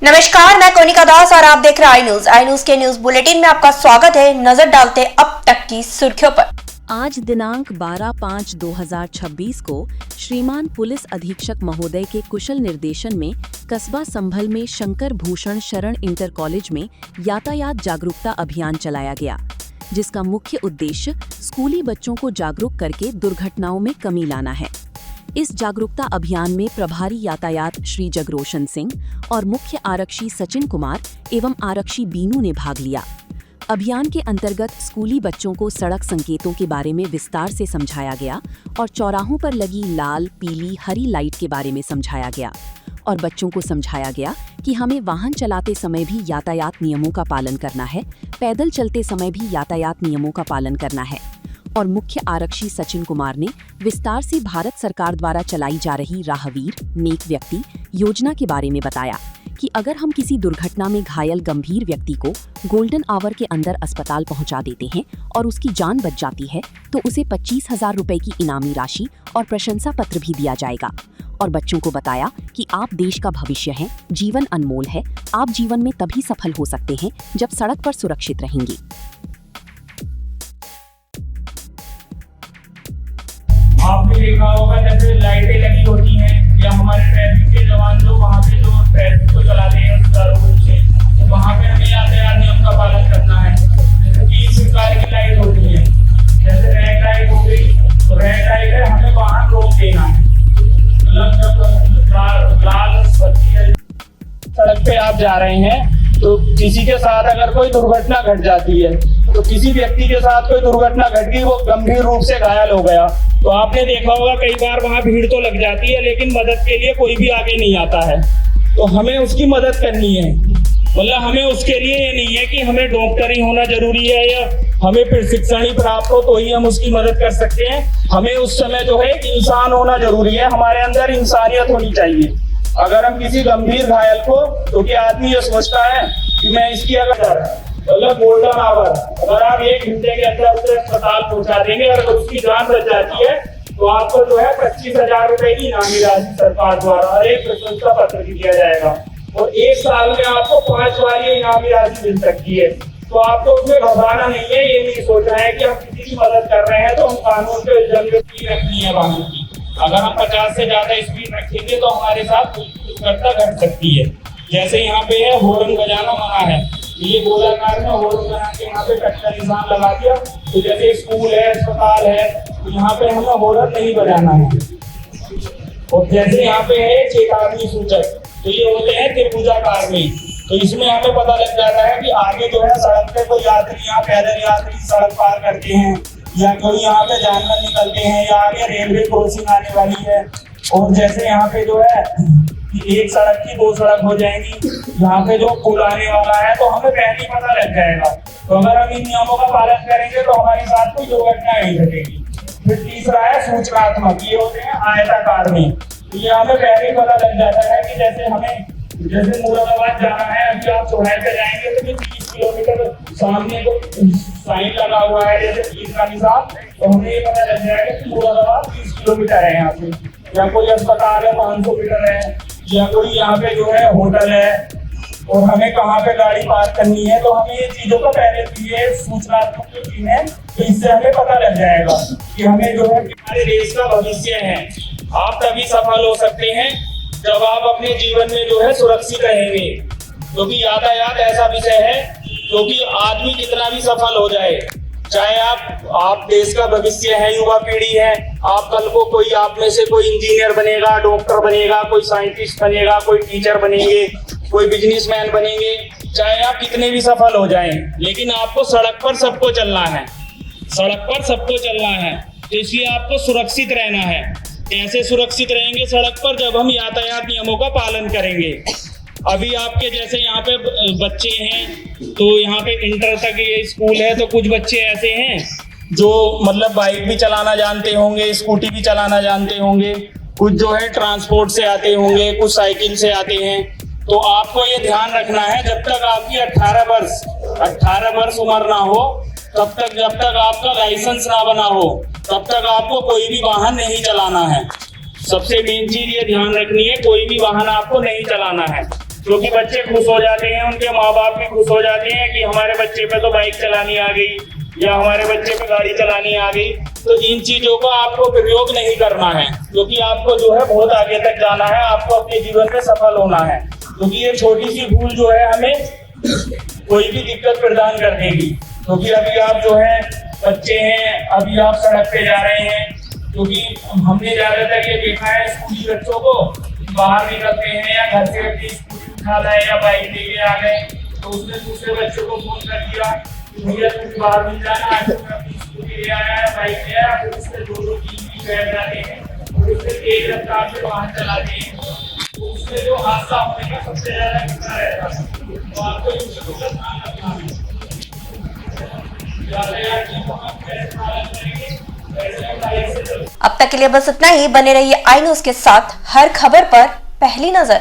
नमस्कार, मैं कोनिका दास और आप देख रहे हैं आई न्यूज के न्यूज बुलेटिन में आपका स्वागत है। नजर डालते अब तक की सुर्खियों पर। आज दिनांक 12/5/2026 को श्रीमान पुलिस अधीक्षक महोदय के कुशल निर्देशन में कस्बा संभल में शंकर भूषण शरण इंटर कॉलेज में यातायात जागरूकता अभियान चलाया गया, जिसका मुख्य उद्देश्य स्कूली बच्चों को जागरूक करके दुर्घटनाओं में कमी लाना है। इस जागरूकता अभियान में प्रभारी यातायात श्री जगरोशन सिंह और मुख्य आरक्षी सचिन कुमार एवं आरक्षी बीनू ने भाग लिया। अभियान के अंतर्गत स्कूली बच्चों को सड़क संकेतों के बारे में विस्तार से समझाया गया और चौराहों पर लगी लाल, पीली, हरी लाइट के बारे में समझाया गया और बच्चों को समझाया गया कि हमें वाहन चलाते समय भी यातायात नियमों का पालन करना है, पैदल चलते समय भी यातायात नियमों का पालन करना है। और मुख्य आरक्षी सचिन कुमार ने विस्तार से भारत सरकार द्वारा चलाई जा रही राहवीर नेक व्यक्ति योजना के बारे में बताया कि अगर हम किसी दुर्घटना में घायल गंभीर व्यक्ति को गोल्डन आवर के अंदर अस्पताल पहुंचा देते हैं और उसकी जान बच जाती है तो उसे 25,000 रुपए की इनामी राशि और प्रशंसा पत्र भी दिया जाएगा। और बच्चों को बताया कि आप देश का भविष्य हैं, जीवन अनमोल है, आप जीवन में तभी सफल हो सकते हैं जब सड़क पर सुरक्षित रहेंगे। आपने देखा होगा जैसे लाइटें लगी होती हैं या हमारे ट्रैफिक के जवान लोग वहाँ पे जो ट्रैफिक को चलाते हैं सुचारू रूप से, तो वहाँ पे हमें यातायात नियम का पालन करना है। जैसे 3 प्रकार की लाइट होती है, जैसे रेड लाइट हो गई, तो रेड लाइट है हमें वाहन रोक देना है, मतलब जब लाल बत्ती सड़क पे आप जा रहे हैं तो किसी के साथ अगर कोई दुर्घटना घट जाती है, तो किसी व्यक्ति के साथ कोई दुर्घटना घट गई, वो गंभीर रूप से घायल हो गया, तो आपने देखा होगा कई बार वहां भीड़ तो लग जाती है लेकिन मदद के लिए कोई भी आगे नहीं आता है। तो हमें उसकी मदद करनी है, मतलब हमें उसके लिए ये नहीं है कि हमें डॉक्टर ही होना जरूरी है या हमें प्रशिक्षण ही प्राप्त हो तो ही हम उसकी मदद कर सकते हैं। हमें उस समय जो है इंसान होना जरूरी है, हमारे अंदर इंसानियत होनी चाहिए। अगर हम किसी गंभीर घायल को, क्योंकि आदमी ये सोचता है कि मैं इसकी अगर मतलब गोल्डन आवर अगर आप 1 घंटे के अंदर उसे अस्पताल पहुंचा देंगे और उसकी जान बच जाती है तो आपको जो है 25,000 रुपए की इनामी राशि सरकार द्वारा और एक प्रशंसा पत्र भी दिया जाएगा और 1 साल में आपको 5 बार ये इनामी राशि मिल सकती है। तो आपको उसमें घबराना नहीं है, ये नहीं सोचना है कि हम किसी की मदद कर रहे हैं तो हम कानून के उल्लंघन की रखनी है वाहन की। अगर हम 50 से ज्यादा स्पीड रखेंगे तो हमारे साथ दुर्घटना घट सकती है। जैसे यहाँ पे है हॉर्न बजाना मना है, ये गोलाकार में हॉर्न बना के यहाँ पे कच्चा निशान लगा दिया, तो जैसे स्कूल है, अस्पताल है, तो यहाँ पे हमें हॉर्न नहीं बजाना है। और जैसे यहाँ पे है चेतावनी सूचक, तो ये होते हैं त्रिभुजाकार में, तो इसमें हमें पता लग जाता है कि आगे जो है सड़क पे कोई यात्री या पैदल यात्री सड़क पार करते हैं या कोई यहाँ पे जानवर निकलते हैं या आगे रेलवे क्रॉसिंग आने वाली है। और जैसे यहाँ पे जो है कि 1 सड़क की 2 सड़क हो जाएंगी, यहाँ पे जो पुल आने वाला है तो हमें पहले ही पता लग जाएगा। तो अगर हम इन नियमों का पालन करेंगे तो हमारे साथ कोई दुर्घटना नहीं घटेगी। फिर तीसरा है सूचनात्मक, ये होते हैं आयताकार में, तो ये हमें पहले ही पता लग जाता है कि जैसे मुरादाबाद जाना है, अभी आप चौराहे पे जाएंगे तो 30 किलोमीटर सामने को साइन लगा हुआ है जैसे 30 का निशान, तो हमें ये पता लग जाएगा कि मुरादाबाद 30 किलोमीटर है यहाँ से, या कोई अस्पताल है 500 मीटर है, या कोई यहाँ पे जो है होटल है और हमें कहाँ पे गाड़ी पार्क करनी है, तो हमें ये चीजों का पहले ये सूचनात्मक जो चीज है तो इससे हमें पता लग जाएगा कि हमें जो है हमारे देश का भविष्य है। आप तभी सफल हो सकते हैं जब आप अपने जीवन में जो है सुरक्षित रहेंगे, क्योंकि यातायात ऐसा विषय है क्योंकि आदमी कितना भी सफल हो जाए, चाहे आप देश का भविष्य है, युवा पीढ़ी है, आप कल को कोई आप में से कोई इंजीनियर बनेगा, डॉक्टर बनेगा, कोई साइंटिस्ट बनेगा, कोई टीचर बनेंगे, कोई बिजनेसमैन बनेंगे, चाहे आप कितने भी सफल हो जाएं, लेकिन आपको सड़क पर सबको चलना है, सड़क पर सबको चलना है। तो इसलिए आपको सुरक्षित रहना है। कैसे सुरक्षित रहेंगे सड़क पर? जब हम यातायात नियमों का पालन करेंगे। अभी आपके जैसे यहाँ पे बच्चे हैं तो यहाँ पे इंटर तक ये स्कूल है, तो कुछ बच्चे ऐसे हैं जो मतलब बाइक भी चलाना जानते होंगे, स्कूटी भी चलाना जानते होंगे, कुछ जो है ट्रांसपोर्ट से आते होंगे, कुछ साइकिल से आते हैं। तो आपको ये ध्यान रखना है जब तक आपकी 18 वर्ष उम्र ना हो तब तक, जब तक आपका लाइसेंस ना बना हो तब तक आपको कोई भी वाहन नहीं चलाना है। सबसे मेन चीज ये ध्यान रखनी है, कोई भी वाहन आपको नहीं चलाना है। क्योंकि बच्चे खुश हो जाते हैं, उनके माँ बाप भी खुश हो जाते हैं कि हमारे बच्चे पे तो बाइक चलानी आ गई या हमारे बच्चे पे गाड़ी चलानी आ गई। तो इन चीजों का आपको प्रयोग नहीं करना है, क्योंकि आपको जो है बहुत आगे तक जाना है, आपको अपने जीवन में सफल होना है। क्योंकि ये छोटी सी भूल जो है हमें कोई भी दिक्कत प्रदान कर देगी। क्योंकि अभी आप जो है बच्चे हैं, अभी आप सड़क पे जा रहे हैं, क्योंकि हमने ज्यादातर ये देखा है स्कूली बच्चों को बाहर निकलते हैं या घर से अपनी स्कूटी उठा लाए या बाइक लेके आ गए, तो उसने दूसरे बच्चों को फोन कर दिया कि भैया तुम बाहर मिल जाना, आज मैं अपनी स्कूटी ले आया है, बाइक ले आया, फिर उससे 2-3 बैठ जाते हैं और उससे तेज रफ्तार से वाहन चलाते हैं, तो उससे जो हादसा होने का सबसे ज्यादा खतरा रहता है। तो आपको इन चीजों का ध्यान रखना है। यातायात की बहुत पालन करेंगे। अब तक के लिए बस इतना ही। बने रहिए आई न्यूज़ के साथ, हर खबर पर पहली नजर।